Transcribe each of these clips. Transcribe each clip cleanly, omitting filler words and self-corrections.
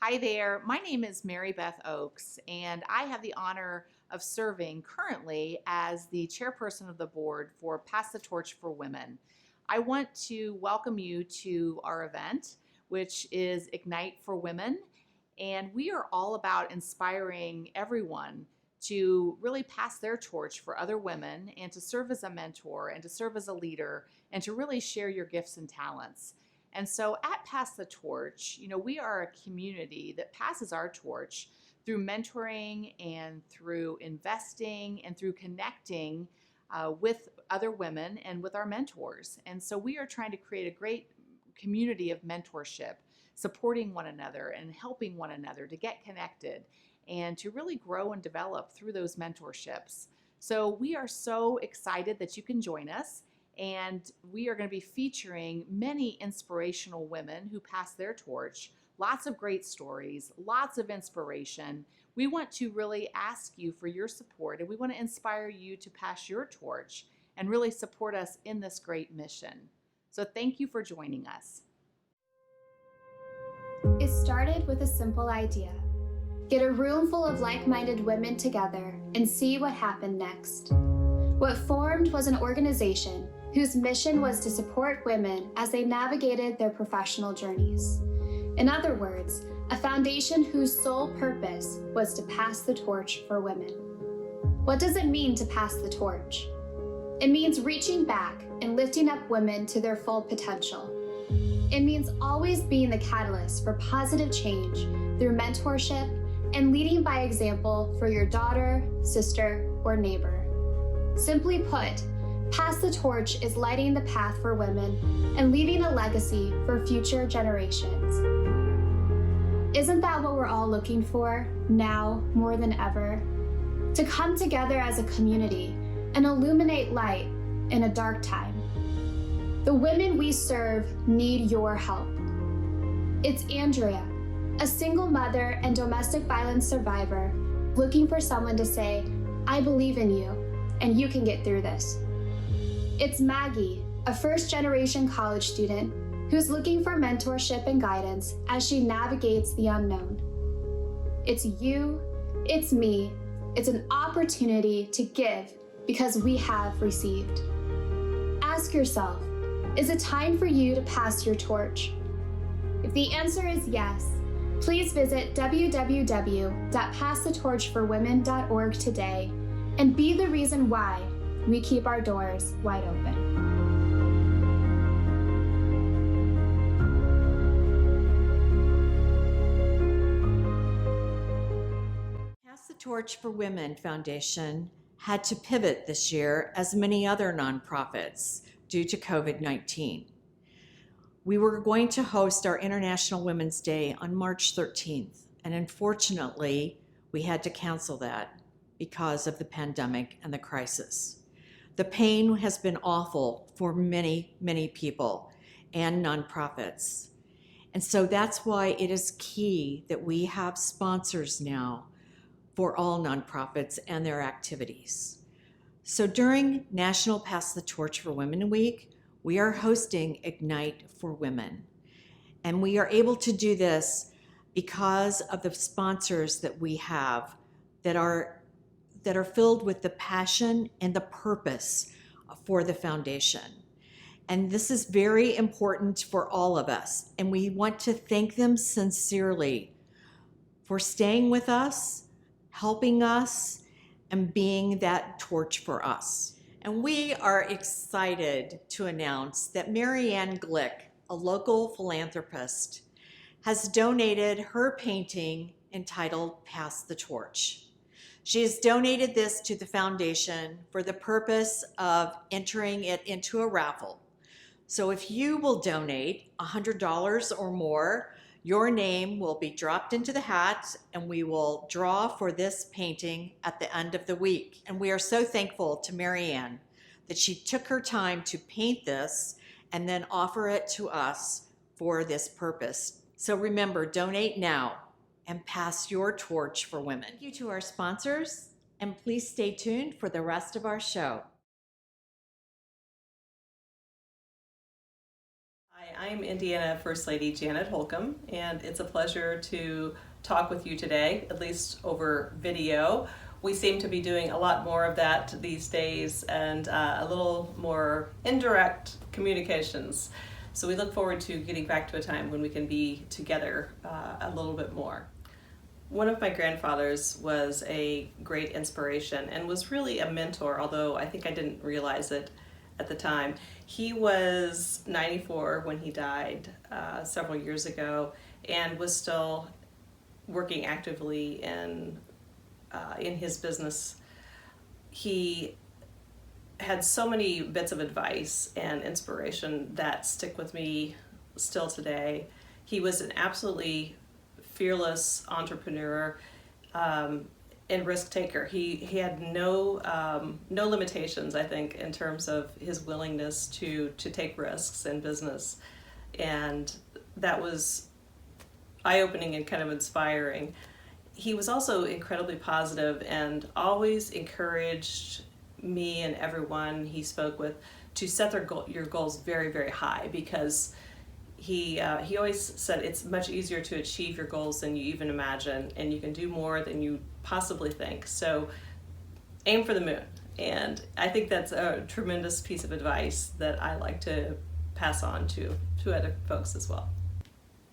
Hi there, my name is Mary Beth Oakes, and I have the honor of serving currently as the chairperson of the board for Pass the Torch for Women. I want to welcome you to our event, which is Ignite for Women, and we are all about inspiring everyone to really pass their torch for other women and to serve as a mentor and to serve as a leader and to really share your gifts and talents. And so at Pass the Torch, we are a community that passes our torch through mentoring and through investing and through connecting with other women and with our mentors. And so we are trying to create a great community of mentorship, supporting one another and helping one another to get connected and to really grow and develop through those mentorships. So we are so excited that you can join us. And we are going to be featuring many inspirational women who pass their torch, lots of great stories, lots of inspiration. We want to really ask you for your support, and we want to inspire you to pass your torch and really support us in this great mission. So thank you for joining us. It started with a simple idea. Get a room full of like-minded women together and see what happened next. What formed was an organization whose mission was to support women as they navigated their professional journeys. In other words, a foundation whose sole purpose was to pass the torch for women. What does it mean to pass the torch? It means reaching back and lifting up women to their full potential. It means always being the catalyst for positive change through mentorship and leading by example for your daughter, sister, or neighbor. Simply put, Pass the Torch is lighting the path for women and leaving a legacy for future generations. Isn't that what we're all looking for, now more than ever? To come together as a community and illuminate light in a dark time. The women we serve need your help. It's Andrea, a single mother and domestic violence survivor, looking for someone to say, "I believe in you, and you can get through this." It's Maggie, a first-generation college student who's looking for mentorship and guidance as she navigates the unknown. It's you, it's me, it's an opportunity to give because we have received. Ask yourself, is it time for you to pass your torch? If the answer is yes, please visit www.passthetorchforwomen.org today and be the reason why we keep our doors wide open. Pass the Torch for Women Foundation had to pivot this year, as many other nonprofits, due to COVID-19. We were going to host our International Women's Day on March 13th, and unfortunately, we had to cancel that because of the pandemic and the crisis. The pain has been awful for many, many people and nonprofits. And so that's why it is key that we have sponsors now for all nonprofits and their activities. So during National Pass the Torch for Women Week, we are hosting Ignite for Women. And we are able to do this because of the sponsors that we have that are filled with the passion and the purpose for the foundation. And this is very important for all of us. And we want to thank them sincerely for staying with us, helping us, and being that torch for us. And we are excited to announce that Marianne Glick, a local philanthropist, has donated her painting entitled Pass the Torch. She has donated this to the foundation for the purpose of entering it into a raffle. So if you will donate $100 or more, your name will be dropped into the hat and we will draw for this painting at the end of the week. And we are so thankful to Marianne that she took her time to paint this and then offer it to us for this purpose. So remember, donate now and pass your torch for women. Thank you to our sponsors, and please stay tuned for the rest of our show. Hi, I'm Indiana First Lady Janet Holcomb, and it's a pleasure to talk with you today, at least over video. We seem to be doing a lot more of that these days, and a little more indirect communications. So we look forward to getting back to a time when we can be together a little bit more. One of my grandfathers was a great inspiration and was really a mentor, although I think I didn't realize it at the time. He was 94 when he died several years ago, and was still working actively in his business. He had so many bits of advice and inspiration that stick with me still today. He was an absolutely fearless entrepreneur and risk taker. He had no limitations, I think, in terms of his willingness to take risks in business, and that was eye-opening and kind of inspiring. He was also incredibly positive and always encouraged me and everyone he spoke with to set your goals very, very high, because he always said it's much easier to achieve your goals than you even imagine, and you can do more than you possibly think. So aim for the moon. And I think that's a tremendous piece of advice that I like to pass on to other folks as well.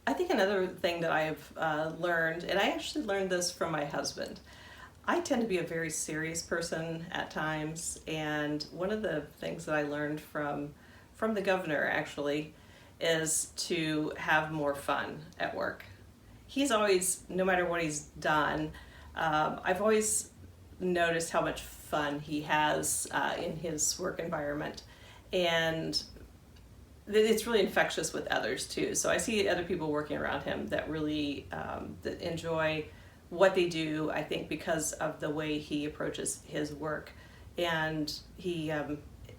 I think another thing that I've learned, and I actually learned this from my husband, I tend to be a very serious person at times, and one of the things that I learned from the governor actually is to have more fun at work. He's always, no matter what he's done, I've always noticed how much fun he has in his work environment, and it's really infectious with others too. So I see other people working around him that really that enjoy what they do, I think because of the way he approaches his work. And he,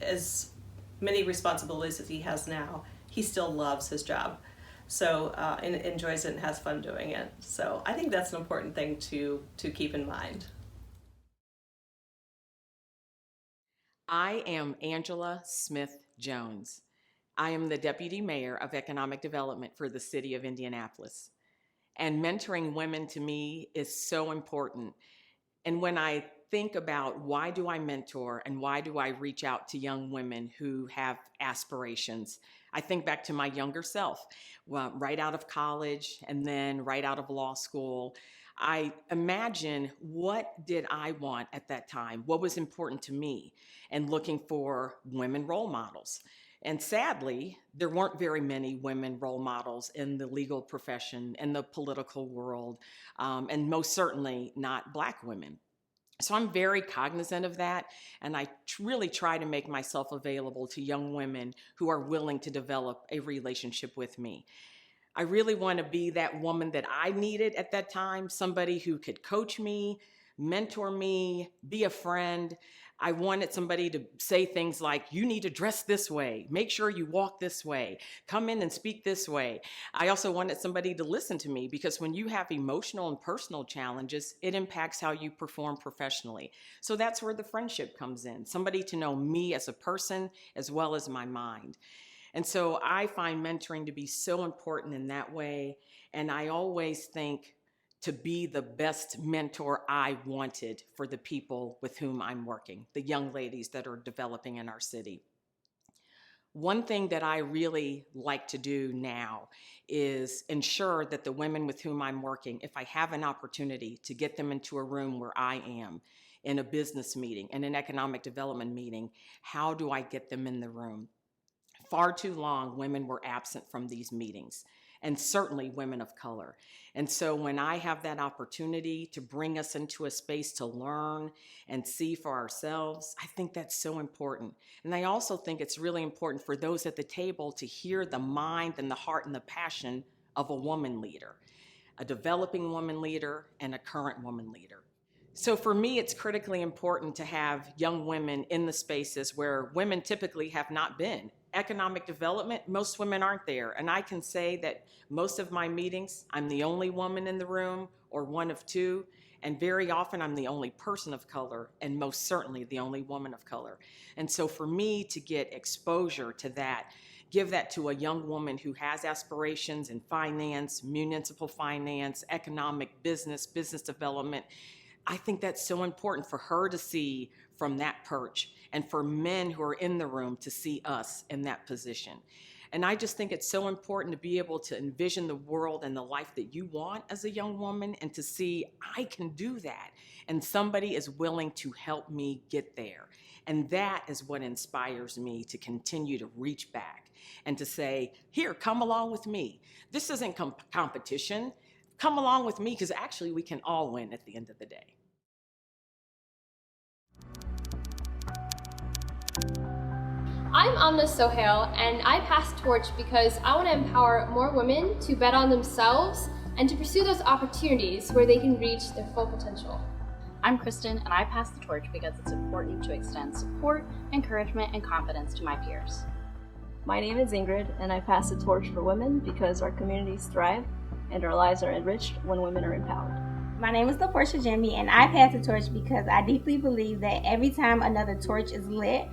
as many responsibilities as he has now, he still loves his job. So and enjoys it and has fun doing it. So I think that's an important thing to keep in mind. I am Angela Smith Jones. I am the Deputy Mayor of Economic Development for the City of Indianapolis. And mentoring women to me is so important. And when I think about why do I mentor and why do I reach out to young women who have aspirations, I think back to my younger self, well, right out of college and then right out of law school. I imagine what did I want at that time, what was important to me, and looking for women role models. And sadly, there weren't very many women role models in the legal profession, in the political world, and most certainly not Black women. So I'm very cognizant of that, and I really try to make myself available to young women who are willing to develop a relationship with me. I really want to be that woman that I needed at that time, somebody who could coach me, mentor me, be a friend. I wanted somebody to say things like, you need to dress this way, make sure you walk this way, come in and speak this way. I also wanted somebody to listen to me, because when you have emotional and personal challenges, it impacts how you perform professionally. So that's where the friendship comes in, somebody to know me as a person as well as my mind. And so I find mentoring to be so important in that way. And I always think to be the best mentor I wanted for the people with whom I'm working, the young ladies that are developing in our city. One thing that I really like to do now is ensure that the women with whom I'm working, if I have an opportunity to get them into a room where I am, in a business meeting, in an economic development meeting, how do I get them in the room? Far too long, women were absent from these meetings, and certainly women of color. And so when I have that opportunity to bring us into a space to learn and see for ourselves, I think that's so important. And I also think it's really important for those at the table to hear the mind and the heart and the passion of a woman leader, a developing woman leader and a current woman leader. So for me, it's critically important to have young women in the spaces where women typically have not been. Economic development, most women aren't there. And I can say that most of my meetings, I'm the only woman in the room or one of two. And very often I'm the only person of color, and most certainly the only woman of color. And so for me to get exposure to that give that to a young woman who has aspirations in finance, municipal finance, economic business development. I think that's so important for her to see from that perch, and for men who are in the room to see us in that position. And I just think it's so important to be able to envision the world and the life that you want as a young woman, and to see I can do that, and somebody is willing to help me get there. And that is what inspires me to continue to reach back and to say, here, come along with me. This isn't competition. Come along with me, because actually we can all win at the end of the day. I'm Amna Sohail, and I pass the torch because I want to empower more women to bet on themselves and to pursue those opportunities where they can reach their full potential. I'm Kristen, and I pass the torch because it's important to extend support, encouragement, and confidence to my peers. My name is Ingrid, and I pass the torch for women because our communities thrive and our lives are enriched when women are empowered. My name is LaPorsche Jymi, and I pass the torch because I deeply believe that every time another torch is lit,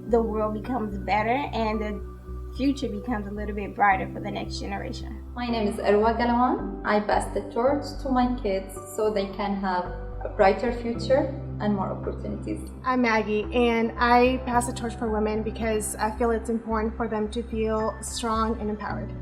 the world becomes better and the future becomes a little bit brighter for the next generation. My name is Erwa Galawan. I pass the torch to my kids so they can have a brighter future and more opportunities. I'm Maggie, and I pass the torch for women because I feel it's important for them to feel strong and empowered.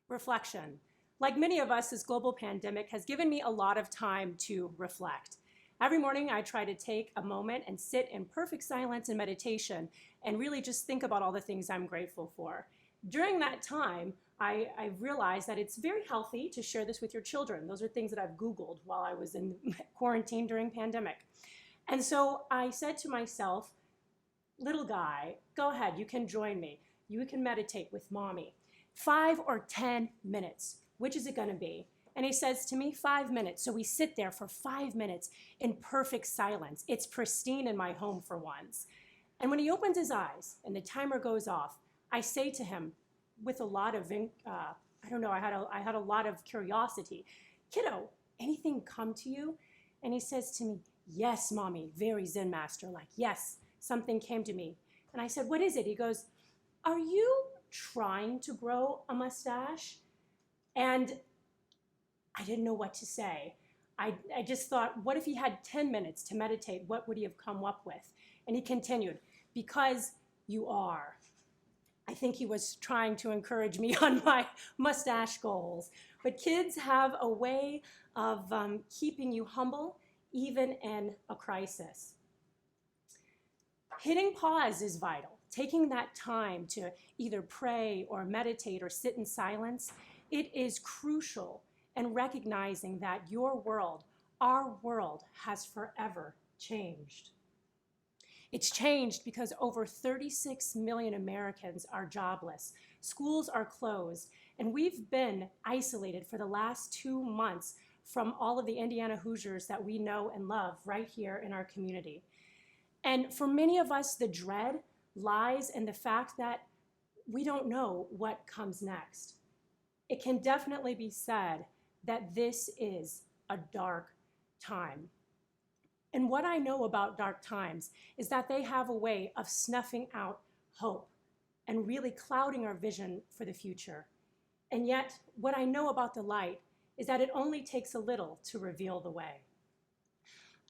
Reflection. Like many of us, this global pandemic has given me a lot of time to reflect. Every morning I try to take a moment and sit in perfect silence and meditation and really just think about all the things I'm grateful for. During that time, I realized that it's very healthy to share this with your children. Those are things that I've Googled while I was in quarantine during pandemic. And so I said to myself, little guy, go ahead, you can join me. You can meditate with mommy. 5 or 10 minutes. Which is it going to be? And he says to me, 5 minutes. So we sit there for 5 minutes in perfect silence. It's pristine in my home for once. And when he opens his eyes and the timer goes off, I say to him with a lot of, I had a lot of curiosity, kiddo, anything come to you? And he says to me, yes, mommy, very Zen master, like, yes, something came to me. And I said, what is it? He goes, are you trying to grow a mustache? And I didn't know what to say. I just thought, what if he had 10 minutes to meditate? What would he have come up with? And he continued, because you are. I think he was trying to encourage me on my mustache goals. But kids have a way of keeping you humble, even in a crisis. Hitting pause is vital. Taking that time to either pray or meditate or sit in silence, it is crucial in recognizing that your world, our world, has forever changed. It's changed because over 36 million Americans are jobless. Schools are closed, and we've been isolated for the last 2 months from all of the Indiana Hoosiers that we know and love right here in our community. And for many of us, the dread lies in the fact that we don't know what comes next. It can definitely be said that this is a dark time. And what I know about dark times is that they have a way of snuffing out hope and really clouding our vision for the future. And yet, what I know about the light is that it only takes a little to reveal the way.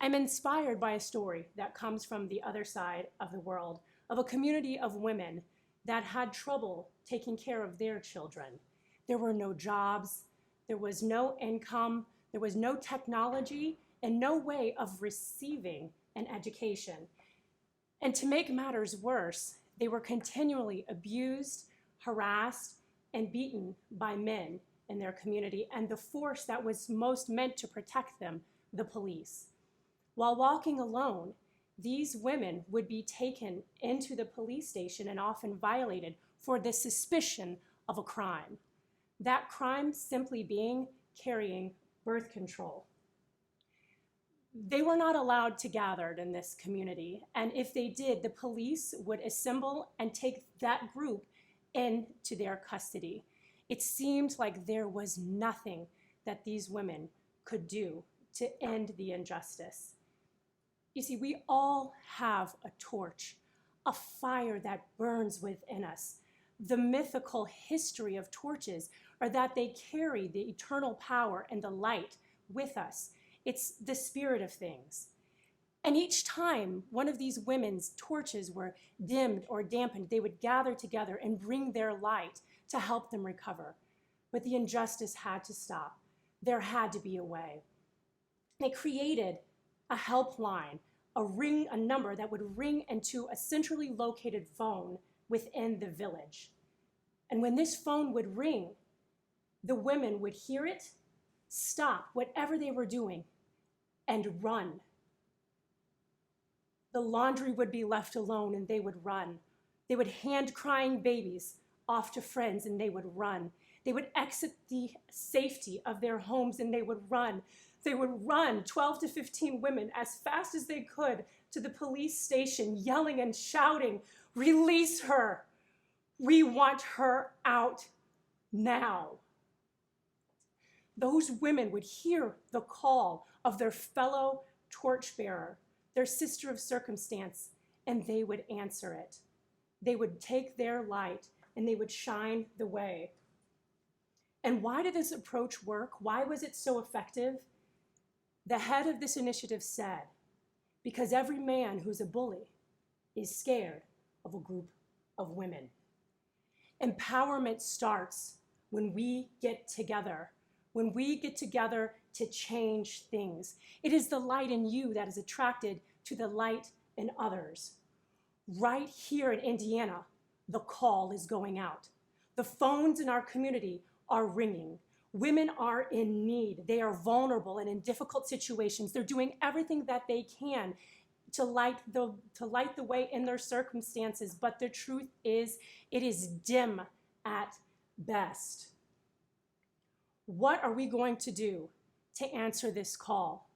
I'm inspired by a story that comes from the other side of the world, of a community of women that had trouble taking care of their children. There were no jobs, there was no income, there was no technology, and no way of receiving an education. And to make matters worse, they were continually abused, harassed, and beaten by men in their community, and the force that was most meant to protect them, the police. While walking alone, these women would be taken into the police station and often violated for the suspicion of a crime. That crime simply being carrying birth control. They were not allowed to gather in this community, and if they did, the police would assemble and take that group into their custody. It seemed like there was nothing that these women could do to end the injustice. You see, we all have a torch, a fire that burns within us. The mythical history of torches are that they carry the eternal power and the light with us. It's the spirit of things. And each time one of these women's torches were dimmed or dampened, they would gather together and bring their light to help them recover. But the injustice had to stop. There had to be a way. They created a helpline, a number that would ring into a centrally located phone within the village. And when this phone would ring, the women would hear it, stop whatever they were doing, and run. The laundry would be left alone and they would run. They would hand crying babies off to friends and they would run. They would exit the safety of their homes and they would run. They would run 12 to 15 women as fast as they could to the police station, yelling and shouting, "Release her! We want her out now." Those women would hear the call of their fellow torchbearer, their sister of circumstance, and they would answer it. They would take their light and they would shine the way. And why did this approach work? Why was it so effective? The head of this initiative said, because every man who's a bully is scared of a group of women. Empowerment starts when we get together to change things. It is the light in you that is attracted to the light in others. Right here in Indiana, the call is going out. The phones in our community are ringing. Women are in need. They are vulnerable and in difficult situations. They're doing everything that they can to light the way in their circumstances, but the truth is, it is dim at best. What are we going to do to answer this call?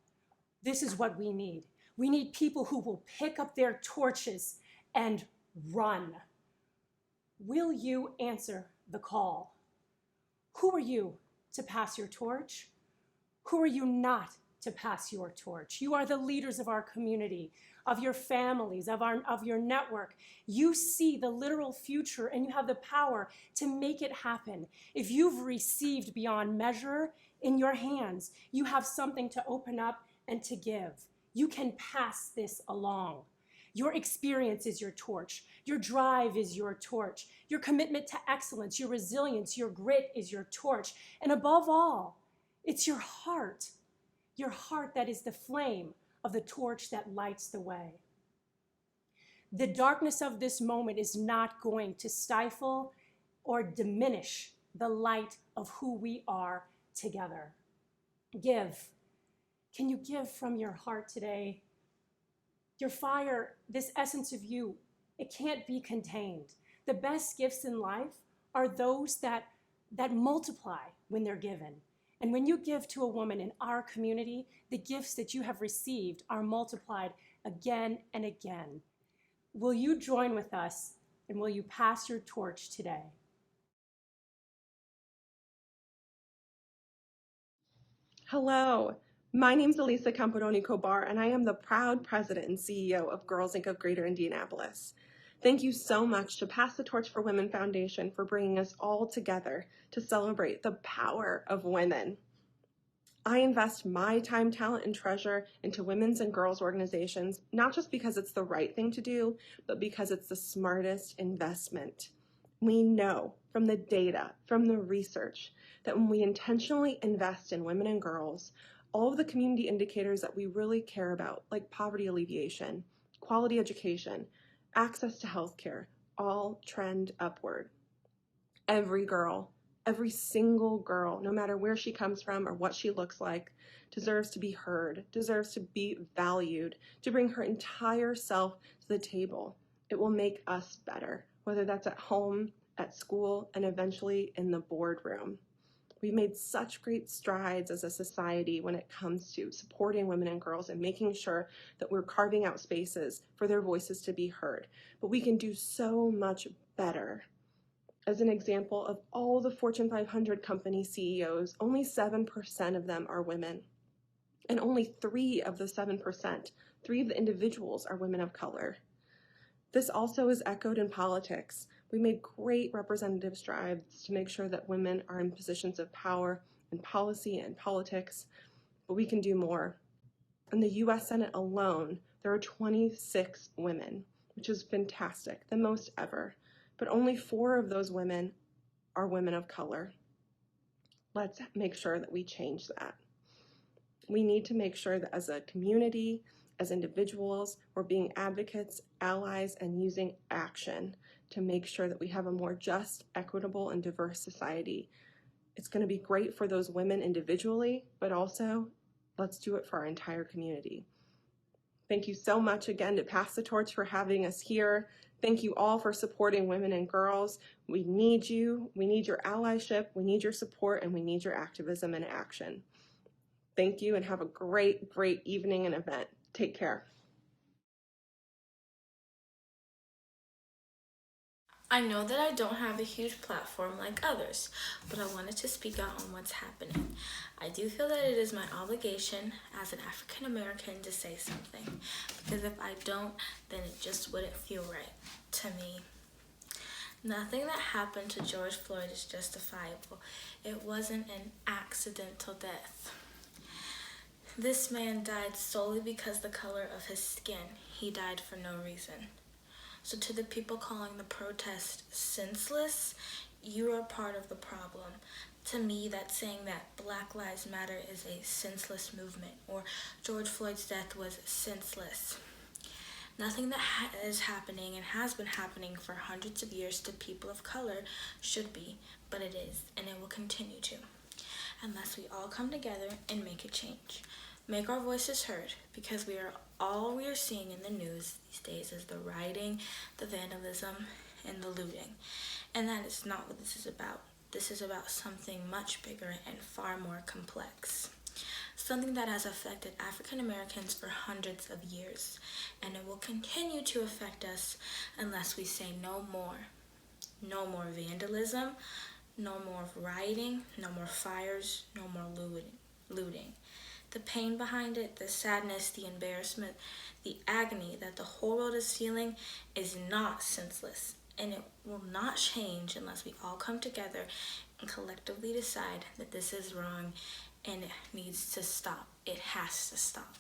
This is what we need. We need people who will pick up their torches and run. Will you answer the call? Who are you to pass your torch? Who are you not to pass your torch? You are the leaders of our community, of your families, of your network. You see the literal future and you have the power to make it happen. If you've received beyond measure in your hands, you have something to open up and to give. You can pass this along. Your experience is your torch. Your drive is your torch. Your commitment to excellence, your resilience, your grit is your torch. And above all, it's your heart that is the flame of the torch that lights the way. The darkness of this moment is not going to stifle or diminish the light of who we are together. Give. Can you give from your heart today? Your fire, this essence of you, it can't be contained. The best gifts in life are those that multiply when they're given. And when you give to a woman in our community, the gifts that you have received are multiplied again and again. Will you join with us and will you pass your torch today? Hello, my name is Elisa Campadoni-Cobar, and I am the proud president and CEO of Girls Inc. of Greater Indianapolis. Thank you so much to Pass the Torch for Women Foundation for bringing us all together to celebrate the power of women. I invest my time, talent, and treasure into women's and girls' organizations, not just because it's the right thing to do, but because it's the smartest investment. We know from the data, from the research, that when we intentionally invest in women and girls, all of the community indicators that we really care about, like poverty alleviation, quality education, access to healthcare, all trend upward. Every girl, every single girl, no matter where she comes from or what she looks like, deserves to be heard, deserves to be valued, to bring her entire self to the table. It will make us better, whether that's at home, at school, and eventually in the boardroom. We've made such great strides as a society when it comes to supporting women and girls and making sure that we're carving out spaces for their voices to be heard. But we can do so much better. As an example, of all the Fortune 500 company CEOs, only 7% of them are women. and only 3 of the 7%, 3 of the individuals are women of color. This also is echoed in politics. We made great representative strides to make sure that women are in positions of power in policy and politics, but we can do more. In the US Senate alone, there are 26 women, which is fantastic, the most ever, but only 4 of those women are women of color. Let's make sure that we change that. We need to make sure that as a community, as individuals, we're being advocates, allies, and using action to make sure that we have a more just, equitable, and diverse society. It's going to be great for those women individually, but also let's do it for our entire community. Thank you so much again to Pass the Torch for having us here. Thank you all for supporting women and girls. We need you. We need your allyship. We need your support, and we need your activism and action. Thank you and have a great, great evening and event. Take care. I know that I don't have a huge platform like others, but I wanted to speak out on what's happening. I do feel that it is my obligation as an African American to say something, because if I don't, then it just wouldn't feel right to me. Nothing that happened to George Floyd is justifiable. It wasn't an accidental death. This man died solely because the color of his skin. He died for no reason. So to the people calling the protest senseless, you are part of the problem. To me, that's saying that Black Lives Matter is a senseless movement, or George Floyd's death was senseless. Nothing that is happening and has been happening for hundreds of years to people of color should be, but it is, and it will continue to, unless we all come together and make a change. Make our voices heard, because all we are seeing in the news these days is the rioting, the vandalism, and the looting. And that is not what this is about. This is about something much bigger and far more complex. Something that has affected African Americans for hundreds of years, and it will continue to affect us unless we say no more. No more vandalism, no more rioting, no more fires, no more looting. The pain behind it, the sadness, the embarrassment, the agony that the whole world is feeling is not senseless, and it will not change unless we all come together and collectively decide that this is wrong and it needs to stop. It has to stop.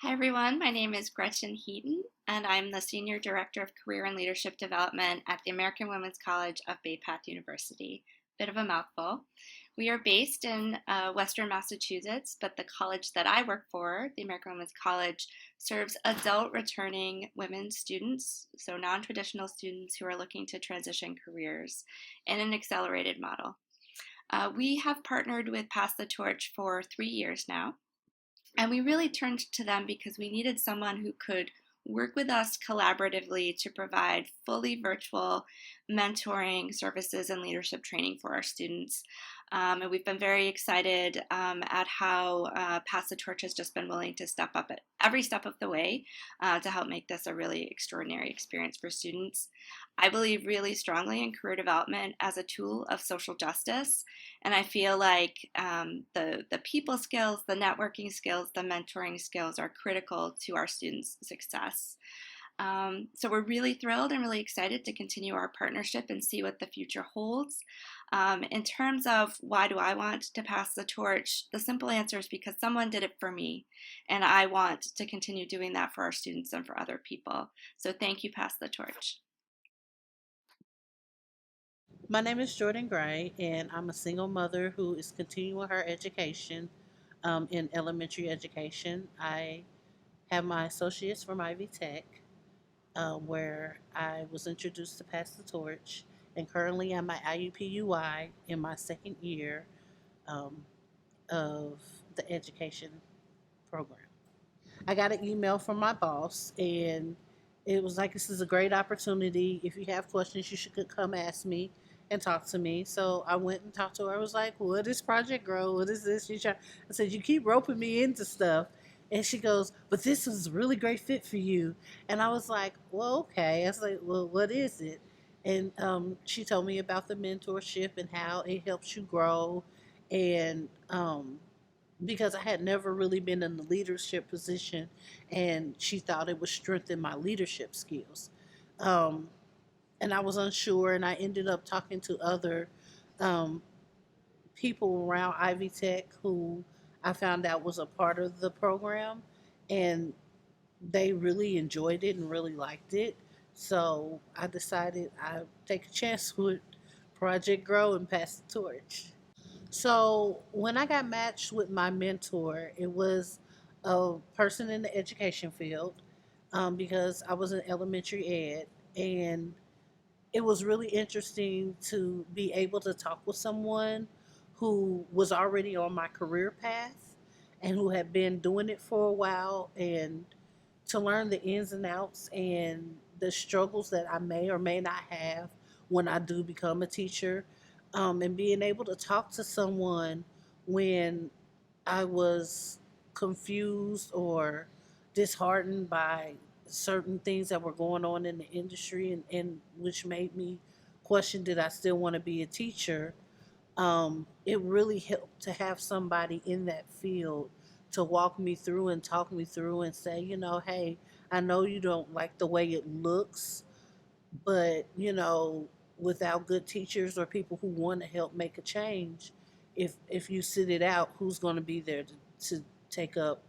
Hi everyone, my name is Gretchen Heaton, and I'm the Senior Director of Career and Leadership Development at the American Women's College of Bay Path University. Bit of a mouthful. We are based in Western Massachusetts, but the college that I work for, the American Women's College, serves adult returning women students, so non-traditional students who are looking to transition careers in an accelerated model. We have partnered with Pass the Torch for 3 years now. And we really turned to them because we needed someone who could work with us collaboratively to provide fully virtual mentoring services and leadership training for our students. And we've been very excited at how Pass the Torch has just been willing to step up at every step of the way to help make this a really extraordinary experience for students. I believe really strongly in career development as a tool of social justice, and I feel like the people skills, the networking skills, the mentoring skills are critical to our students' success. So we're really thrilled and really excited to continue our partnership and see what the future holds. In terms of why do I want to pass the torch, the simple answer is because someone did it for me, and I want to continue doing that for our students and for other people. So thank you, Pass the Torch. My name is Jordan Gray, and I'm a single mother who is continuing her education in elementary education. I have my associates from Ivy Tech, where I was introduced to Pass the Torch, and currently I'm at IUPUI in my second year of the education program. I got an email from my boss, and it was like, this is a great opportunity. If you have questions, you should come ask me and talk to me. So I went and talked to her. I was like, what is Project Grow? What is this? I said, you keep roping me into stuff. And she goes, but this is a really great fit for you. And I was like, well, okay. I was like, well, what is it? And she told me about the mentorship and how it helps you grow. And because I had never really been in the leadership position, and she thought it would strengthen my leadership skills. Um, and I was unsure, and I ended up talking to other um, people around Ivy Tech who I found out was a part of the program, and they really enjoyed it and really liked it. So I decided I'd take a chance with Project Grow and pass the torch. So when I got matched with my mentor, it was a person in the education field, because I was in elementary ed, and it was really interesting to be able to talk with someone who was already on my career path and who had been doing it for a while, and to learn the ins and outs and the struggles that I may or may not have when I do become a teacher, and being able to talk to someone when I was confused or disheartened by certain things that were going on in the industry, and which made me question, did I still want to be a teacher? It really helped to have somebody in that field to walk me through and talk me through and say, hey, I know you don't like the way it looks, but without good teachers or people who want to help make a change, if you sit it out, who's going to be there to take up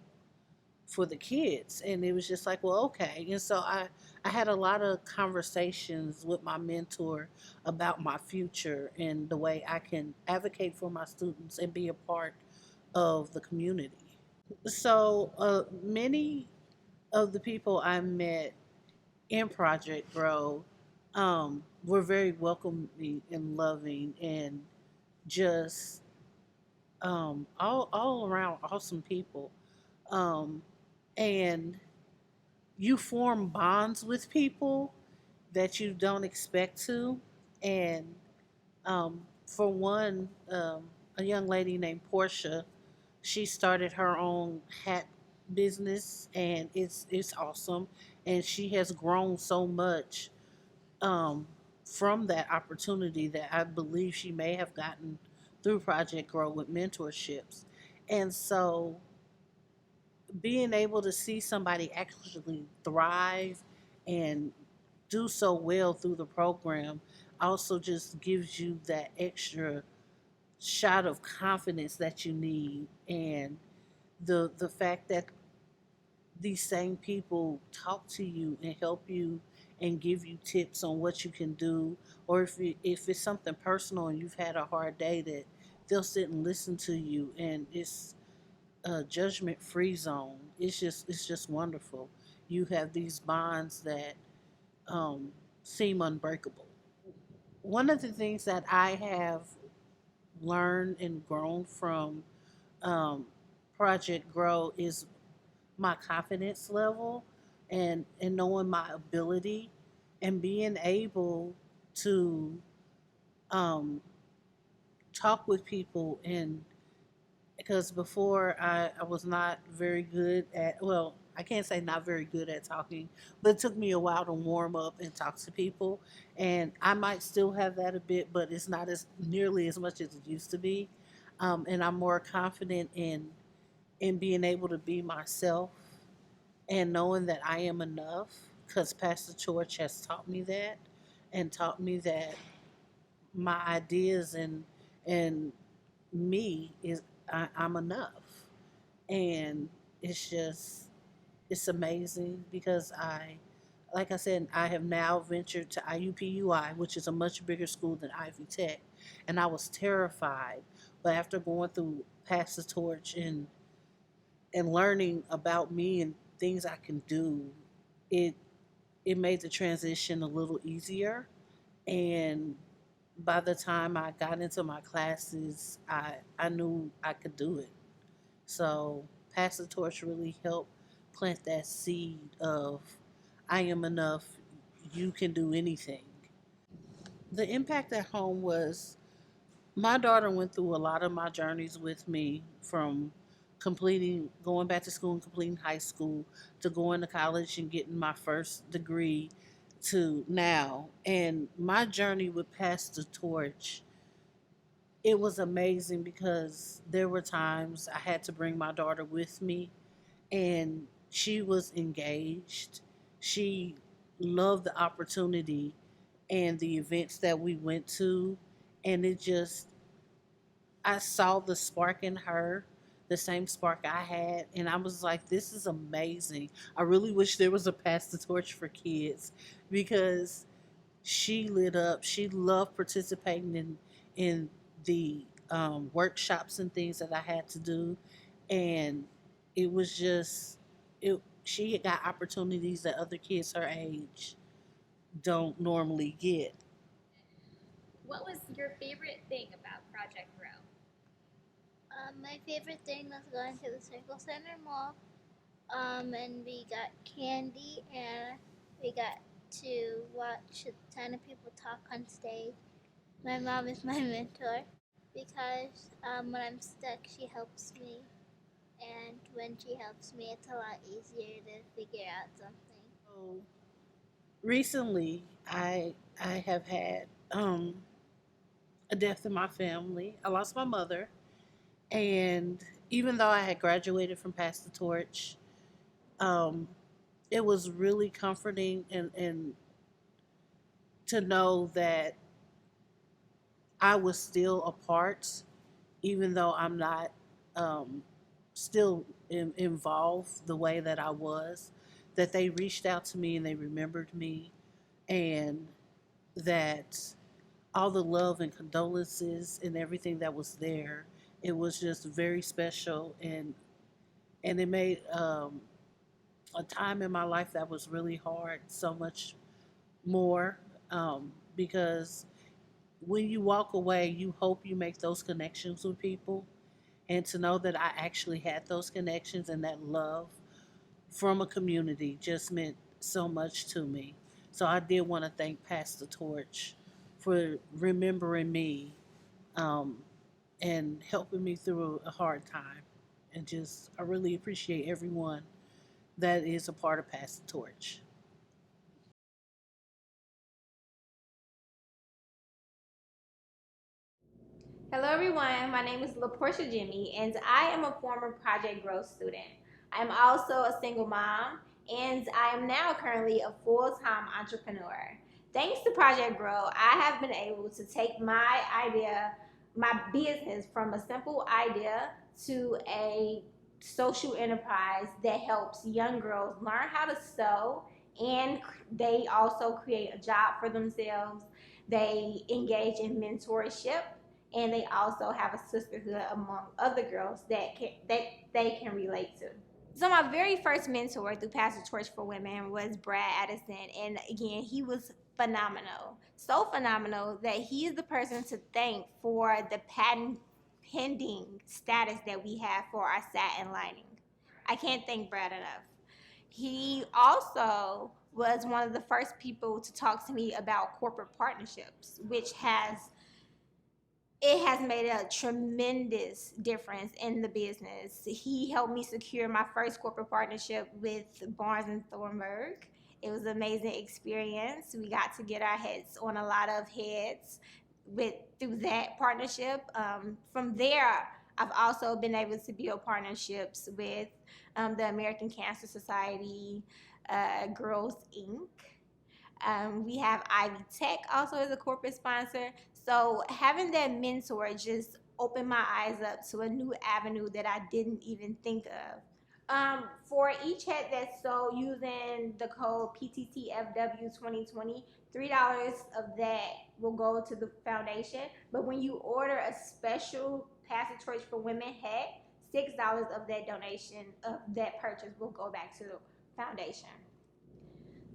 for the kids? And it was just like, well, okay. And so I had a lot of conversations with my mentor about my future and the way I can advocate for my students and be a part of the community. So many of the people I met in Project Grow were very welcoming and loving, and just all around awesome people. Um, and you form bonds with people that you don't expect to. And for one, a young lady named Portia, she started her own hat business, and it's awesome. And she has grown so much um, from that opportunity that I believe she may have gotten through Project Grow with mentorships. And so being able to see somebody actually thrive and do so well through the program also just gives you that extra shot of confidence that you need. And the fact that these same people talk to you and help you and give you tips on what you can do, or if it's something personal and you've had a hard day, that they'll sit and listen to you, and it's a judgment-free zone. It's just wonderful. You have these bonds that seem unbreakable. One of the things that I have learned and grown from um, Project Grow is my confidence level, and knowing my ability and being able to um, talk with people. And because before I was not very good at, well, I can't say not very good at talking, but it took me a while to warm up and talk to people. And I might still have that a bit, but it's not as nearly as much as it used to be. And I'm more confident in being able to be myself and knowing that I am enough, because Pastor George has taught me that, and taught me that my ideas and me is I'm enough. And it's amazing because like I said, I have now ventured to IUPUI, which is a much bigger school than Ivy Tech, and I was terrified. But after going through Pass the Torch and learning about me and things I can do, it it made the transition a little easier. And by the time I got into my classes, I knew I could do it. So Pass the Torch really helped plant that seed of I am enough, you can do anything. The impact at home was my daughter went through a lot of my journeys with me, from going back to school and completing high school, to going to college and getting my first degree. to now. And my journey with Pass the Torch, it was amazing because there were times I had to bring my daughter with me, and she was engaged. She loved the opportunity and the events that we went to. And it just, I saw the spark in her, the same spark I had. And I was like, this is amazing. I really wish there was a Pass the Torch for kids because she lit up. She loved participating in the workshops and things that I had to do. And it was just, she got opportunities that other kids her age don't normally get. What was your favorite thing about Project Grow? My favorite thing was going to the Circle Center Mall, and we got candy and we got to watch a ton of people talk on stage. My mom is my mentor because when I'm stuck, she helps me, and when she helps me, it's a lot easier to figure out something. So recently, I have had a death in my family. I lost my mother, and even though I had graduated from Pass the Torch, it was really comforting and to know that I was still a part, even though I'm not still involved the way that I was, that they reached out to me and they remembered me, and that all the love and condolences and everything that was there, it was just very special, and it made a time in my life that was really hard so much more, because when you walk away, you hope you make those connections with people. And to know that I actually had those connections and that love from a community just meant so much to me. So I did want to thank Pass the Torch for remembering me, and helping me through a hard time. And just, I really appreciate everyone that is a part of Pass the Torch. Hello everyone, my name is LaPorsche Jymi and I am a former Project Growth student. I am also a single mom and I am now currently a full-time entrepreneur. Thanks to Project Grow, I have been able to take my business from a simple idea to a social enterprise that helps young girls learn how to sew, and they also create a job for themselves. They engage in mentorship, and they also have a sisterhood among other girls that they can relate to. So my very first mentor through Pass the Torch for Women was Brad Addison, and again, he was phenomenal. So phenomenal that he is the person to thank for the patent pending status that we have for our satin lining. I can't thank Brad enough. He also was one of the first people to talk to me about corporate partnerships, which has made a tremendous difference in the business. He helped me secure my first corporate partnership with Barnes and Thornburg. It was an amazing experience. We got to get our heads on a lot of heads through that partnership. From there, I've also been able to build partnerships with the American Cancer Society, Girls Inc. We have Ivy Tech also as a corporate sponsor. So having that mentor just opened my eyes up to a new avenue that I didn't even think of. For each head that's sold using the code PTTFW2020, $3 of that will go to the foundation. But when you order a special Pass the Torch for Women hat, $6 of that donation, of that purchase, will go back to the foundation.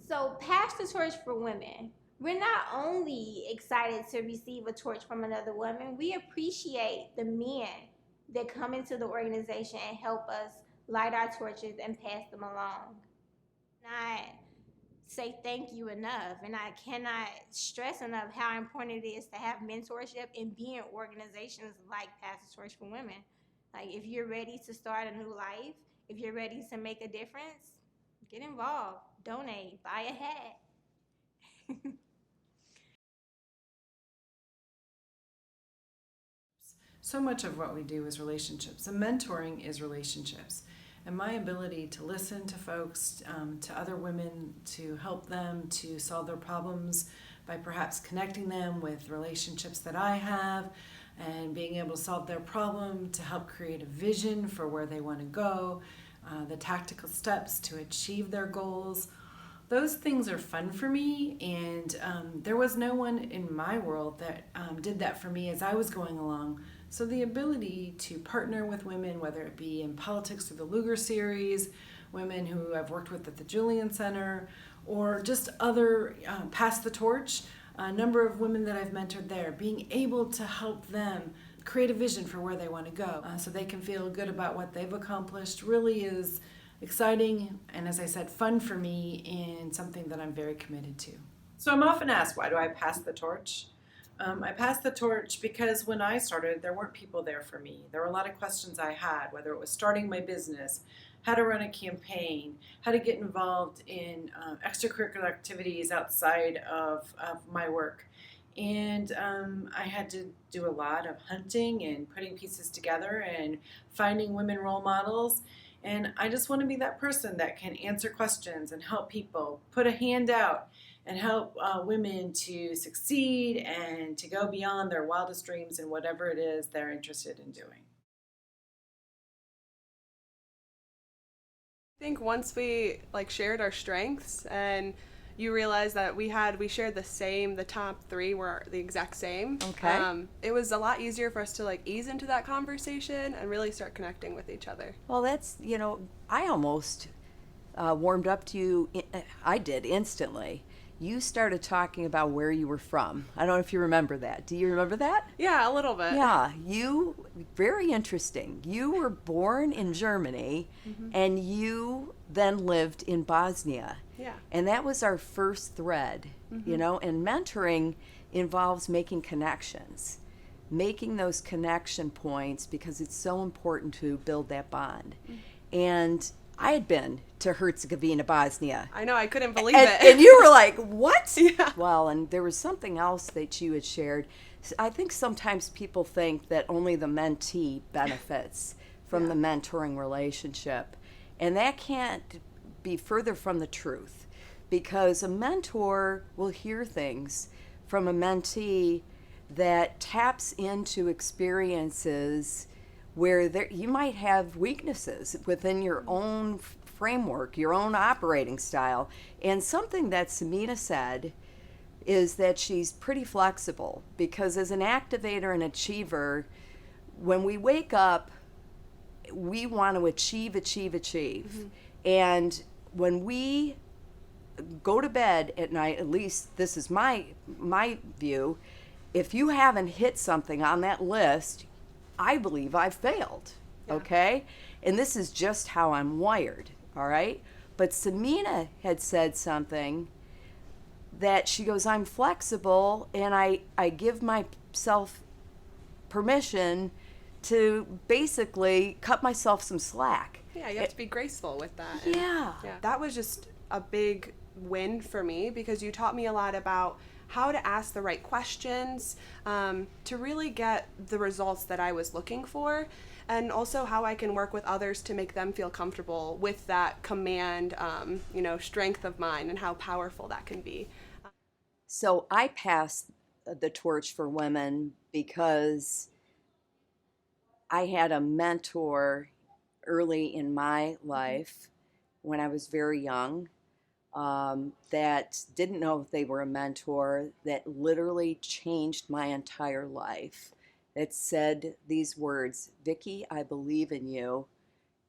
So Pass the Torch for Women, we're not only excited to receive a torch from another woman, we appreciate the men that come into the organization and help us light our torches and pass them along. I say thank you enough, and I cannot stress enough how important it is to have mentorship and be in organizations like Pass the Torch for Women. Like, if you're ready to start a new life, if you're ready to make a difference, get involved, donate, buy a hat. So much of what we do is relationships, and mentoring is relationships. And my ability to listen to folks, to other women, to help them to solve their problems by perhaps connecting them with relationships that I have and being able to solve their problem, to help create a vision for where they want to go, the tactical steps to achieve their goals. Those things are fun for me, and there was no one in my world that did that for me as I was going along. So the ability to partner with women, whether it be in politics through the Lugar series, women who I've worked with at the Julian Center, or just other Pass the Torch, a number of women that I've mentored there, being able to help them create a vision for where they want to go so they can feel good about what they've accomplished really is exciting and, as I said, fun for me and something that I'm very committed to. So I'm often asked, why do I pass the torch? I passed the torch because when I started, there weren't people there for me. There were a lot of questions I had, whether it was starting my business, how to run a campaign, how to get involved in extracurricular activities outside of my work. And I had to do a lot of hunting and putting pieces together and finding women role models. And I just want to be that person that can answer questions and help people, put a hand out, and help women to succeed and to go beyond their wildest dreams in whatever it is they're interested in doing. I think once we shared our strengths and you realize that we shared the top 3 were the exact same. Okay. It was a lot easier for us to ease into that conversation and really start connecting with each other. Well, that's, I almost warmed up to you. I did instantly. You started talking about where you were from. I don't know if you remember that. Do you remember that? Yeah, a little bit. Yeah, very interesting. You were born in Germany, and you then lived in Bosnia. Yeah. And that was our first thread, and mentoring involves making connections, making those connection points because it's so important to build that bond. And I had been to Herzegovina, Bosnia. I know, I couldn't believe it. And you were like, what? Yeah. Well, and there was something else that you had shared. I think sometimes people think that only the mentee benefits from the mentoring relationship. And that can't be further from the truth, because a mentor will hear things from a mentee that taps into experiences where you might have weaknesses within your own framework, your own operating style. And something that Samina said is that she's pretty flexible, because as an activator and achiever, when we wake up, we want to achieve. And when we go to bed at night, at least this is my view, if you haven't hit something on that list, I believe I've failed, okay? And this is just how I'm wired, all right? But Samina had said something that she goes, I'm flexible, and I give myself permission to basically cut myself some slack. Yeah, you have to be graceful with that. Yeah. That was just a big win for me, because you taught me a lot about how to ask the right questions to really get the results that I was looking for, and also how I can work with others to make them feel comfortable with that command, strength of mine, and how powerful that can be. So I passed the torch for women because I had a mentor early in my life when I was very young that didn't know if they were a mentor, that literally changed my entire life. It said these words, Vicki, I believe in you.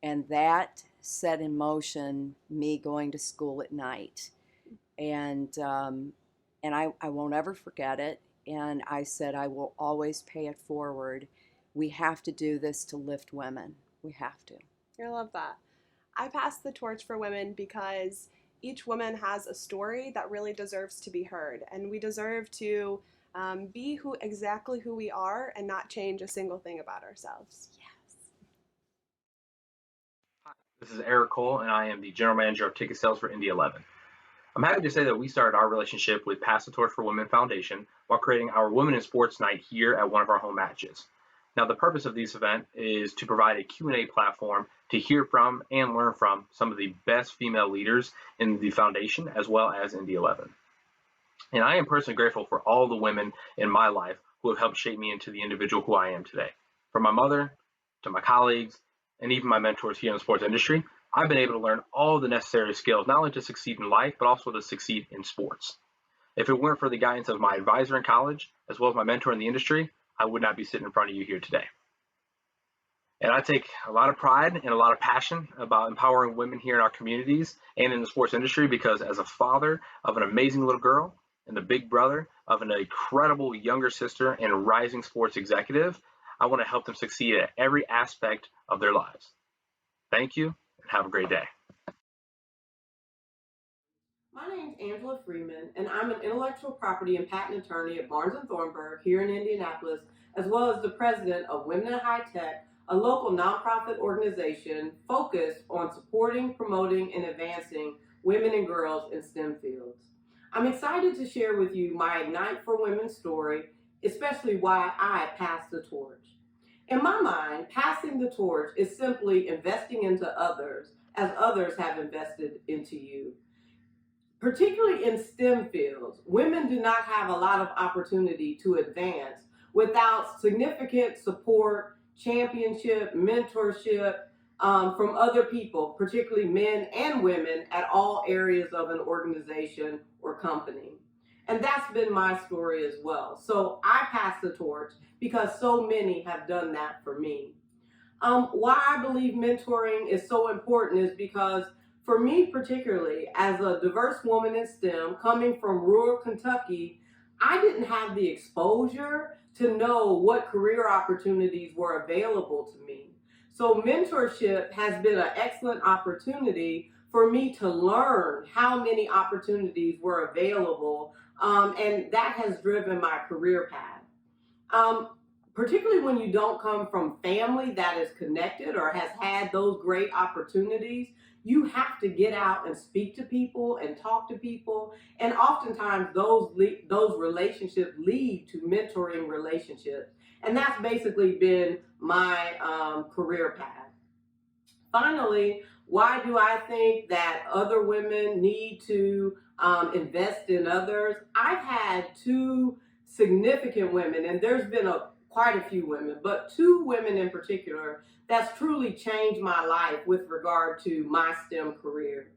And that set in motion me going to school at night. And I won't ever forget it. And I said, I will always pay it forward. We have to do this to lift women. We have to. I love that. I pass the torch for women because each woman has a story that really deserves to be heard. And we deserve to be exactly who we are and not change a single thing about ourselves. Yes. Hi, this is Eric Cole, and I am the General Manager of Ticket Sales for Indy 11. I'm happy to say that we started our relationship with Pass the Torch for Women Foundation while creating our Women in Sports Night here at one of our home matches. Now, the purpose of this event is to provide a Q&A platform to hear from and learn from some of the best female leaders in the foundation as well as in the 11. And I am personally grateful for all the women in my life who have helped shape me into the individual who I am today. From my mother to my colleagues and even my mentors here in the sports industry, I've been able to learn all the necessary skills, not only to succeed in life, but also to succeed in sports. If it weren't for the guidance of my advisor in college, as well as my mentor in the industry, I would not be sitting in front of you here today. And I take a lot of pride and a lot of passion about empowering women here in our communities and in the sports industry, because as a father of an amazing little girl and the big brother of an incredible younger sister and a rising sports executive, I want to help them succeed at every aspect of their lives. Thank you, and have a great day. My name's Angela Freeman, and I'm an intellectual property and patent attorney at Barnes & Thornburg here in Indianapolis, as well as the president of Women in High Tech, a local nonprofit organization focused on supporting, promoting, and advancing women and girls in STEM fields. I'm excited to share with you my Ignite for Women story, especially why I passed the torch. In my mind, passing the torch is simply investing into others as others have invested into you. Particularly in STEM fields, women do not have a lot of opportunity to advance without significant support, championship, mentorship from other people, particularly men and women at all areas of an organization or company. And that's been my story as well. So I pass the torch because so many have done that for me. Why I believe mentoring is so important is because for me particularly, as a diverse woman in STEM coming from rural Kentucky, I didn't have the exposure to know what career opportunities were available to me. So mentorship has been an excellent opportunity for me to learn how many opportunities were available, and that has driven my career path. Particularly when you don't come from family that is connected or has had those great opportunities, you have to get out and speak to people and talk to people. And oftentimes those relationships lead to mentoring relationships. And that's basically been my career path. Finally, why do I think that other women need to invest in others? I've had two significant women, and there's been quite a few women, but two women in particular that's truly changed my life with regard to my STEM career.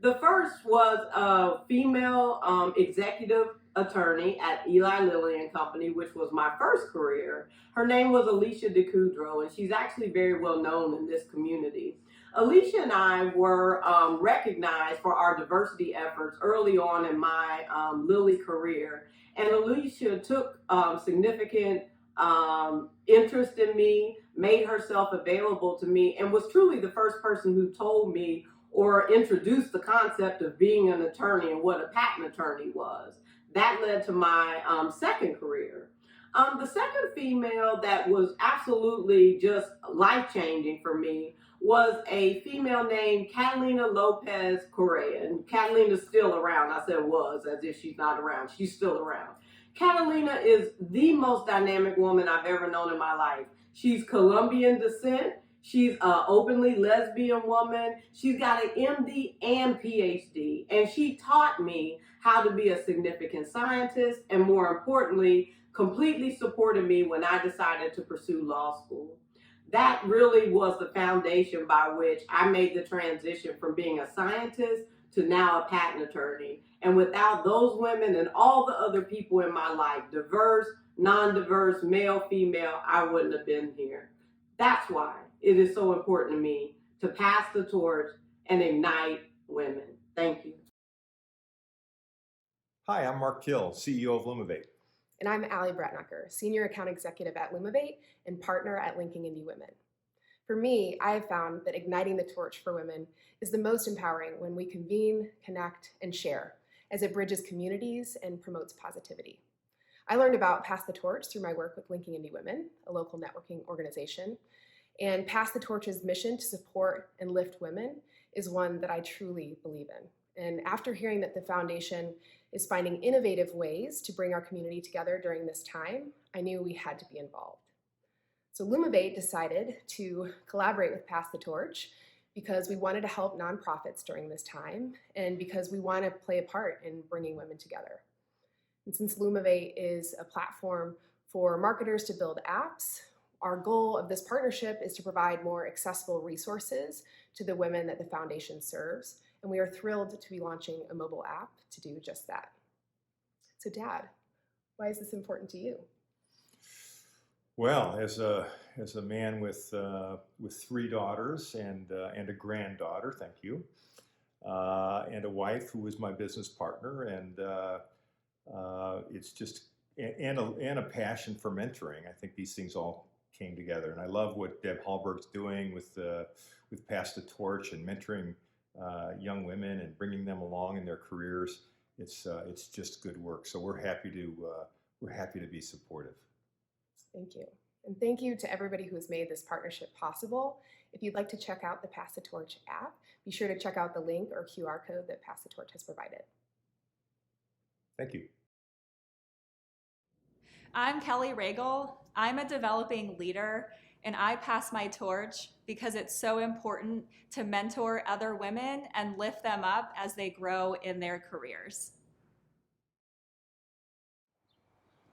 The first was a female executive attorney at Eli Lilly and Company, which was my first career. Her name was Alicia DeCudro, and she's actually very well known in this community. Alicia and I were recognized for our diversity efforts early on in my Lilly career. And Alicia took significant interest in me, made herself available to me, and was truly the first person who told me or introduced the concept of being an attorney and what a patent attorney was. That led to my second career. The second female that was absolutely just life-changing for me was a female named Catalina Lopez Correa. And Catalina's still around. I said was, as if she's not around. She's still around. Catalina is the most dynamic woman I've ever known in my life. She's Colombian descent. She's an openly lesbian woman. She's got an MD and PhD. And she taught me how to be a significant scientist, and more importantly, completely supported me when I decided to pursue law school. That really was the foundation by which I made the transition from being a scientist to now a patent attorney. And without those women and all the other people in my life, diverse, non-diverse, male, female, I wouldn't have been here. That's why it is so important to me to pass the torch and ignite women. Thank you. Hi, I'm Mark Kill, CEO of Lumavate. And I'm Allie Bratnacker, Senior Account Executive at Lumavate and Partner at Linking Indie Women. For me, I have found that igniting the torch for women is the most empowering when we convene, connect, and share, as it bridges communities and promotes positivity. I learned about Pass the Torch through my work with Linking Indie Women, a local networking organization, and Pass the Torch's mission to support and lift women is one that I truly believe in. And after hearing that the foundation is finding innovative ways to bring our community together during this time, I knew we had to be involved. So Lumavate decided to collaborate with Pass the Torch because we wanted to help nonprofits during this time and because we want to play a part in bringing women together. And since Lumavate is a platform for marketers to build apps, our goal of this partnership is to provide more accessible resources to the women that the foundation serves, and we are thrilled to be launching a mobile app to do just that. So Dad, why is this important to you? Well, as a man with 3 daughters and a granddaughter, thank you, and a wife who was my business partner, and it's just and a passion for mentoring. I think these things all came together, and I love what Deb Hallberg's doing with Pass the Torch and mentoring young women and bringing them along in their careers. It's just good work. So we're happy to be supportive. Thank you. And thank you to everybody who has made this partnership possible. If you'd like to check out the Pass the Torch app, be sure to check out the link or QR code that Pass the Torch has provided. Thank you. I'm Kelly Regal. I'm a developing leader, and I pass my torch because it's so important to mentor other women and lift them up as they grow in their careers.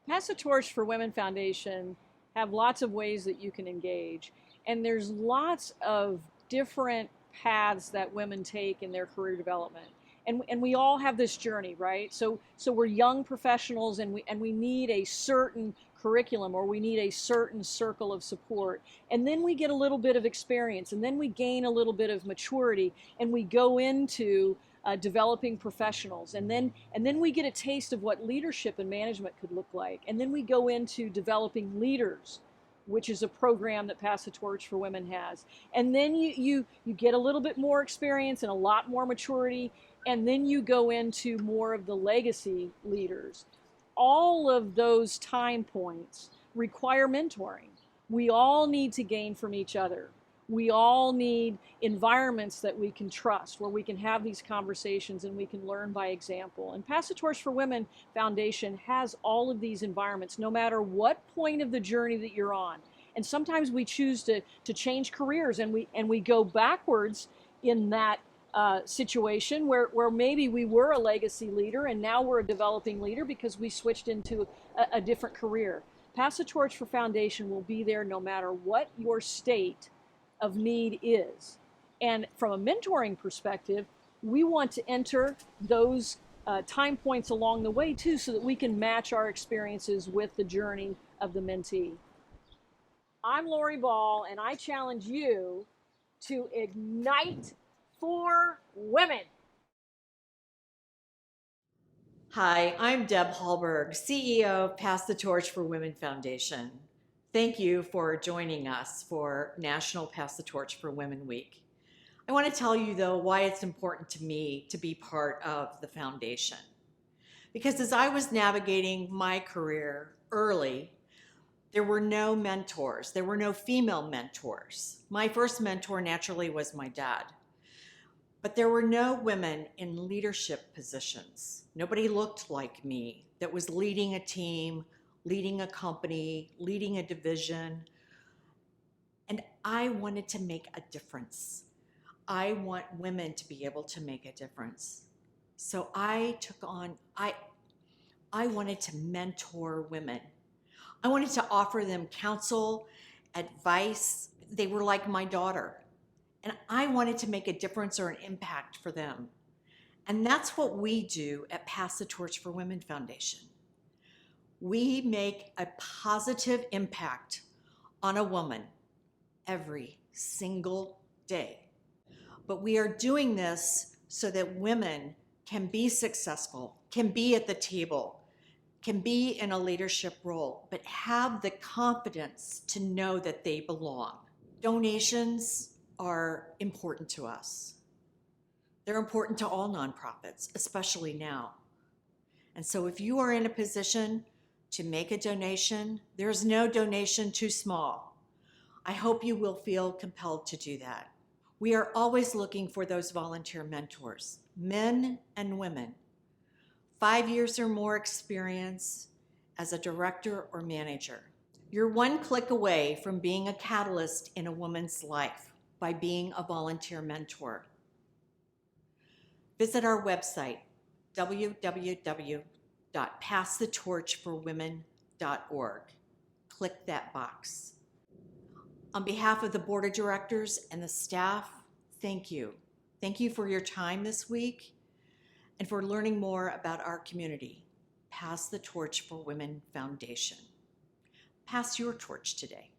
Pass the Torch for Women Foundation have lots of ways that you can engage, and there's lots of different paths that women take in their career development. And we all have this journey, right? So we're young professionals, and we need a certain curriculum, or we need a certain circle of support. And then we get a little bit of experience, and then we gain a little bit of maturity, and we go into developing professionals, and then we get a taste of what leadership and management could look like, and then we go into developing leaders, which is a program that Pass the Torch for Women has, and then you get a little bit more experience and a lot more maturity, and then you go into more of the legacy leaders. All of those time points require mentoring. We all need to gain from each other. We all need environments that we can trust, where we can have these conversations and we can learn by example. And Pass the Torch for Women Foundation has all of these environments, no matter what point of the journey that you're on. And sometimes we choose to change careers, and we go backwards in that situation where maybe we were a legacy leader and now we're a developing leader because we switched into a different career. Pass the Torch for Foundation will be there no matter what your state of need is. And from a mentoring perspective, we want to enter those time points along the way too, so that we can match our experiences with the journey of the mentee. I'm Lori Ball, and I challenge you to ignite for women. Hi, I'm Deb Hallberg, CEO of Pass the Torch for Women Foundation. Thank you for joining us for National Pass the Torch for Women Week. I want to tell you, though, why it's important to me to be part of the foundation. Because as I was navigating my career early, there were no mentors. There were no female mentors. My first mentor naturally was my dad. But there were no women in leadership positions. Nobody looked like me that was leading a team, leading a company, leading a division. And I wanted to make a difference. I want women to be able to make a difference. So I took on, I wanted to mentor women. I wanted to offer them counsel, advice. They were like my daughter. And I wanted to make a difference or an impact for them. And that's what we do at Pass the Torch for Women Foundation. We make a positive impact on a woman every single day. But we are doing this so that women can be successful, can be at the table, can be in a leadership role, but have the confidence to know that they belong. Donations are important to us. They're important to all nonprofits, especially now. And so if you are in a position to make a donation, there's no donation too small. I hope you will feel compelled to do that. We are always looking for those volunteer mentors, men and women, 5 years or more experience as a director or manager. You're one click away from being a catalyst in a woman's life by being a volunteer mentor. Visit our website, www.passthetorchforwomen.org. Click that box. On behalf of the board of directors and the staff, thank you. Thank you for your time this week and for learning more about our community. Pass the Torch for Women Foundation. Pass your torch today.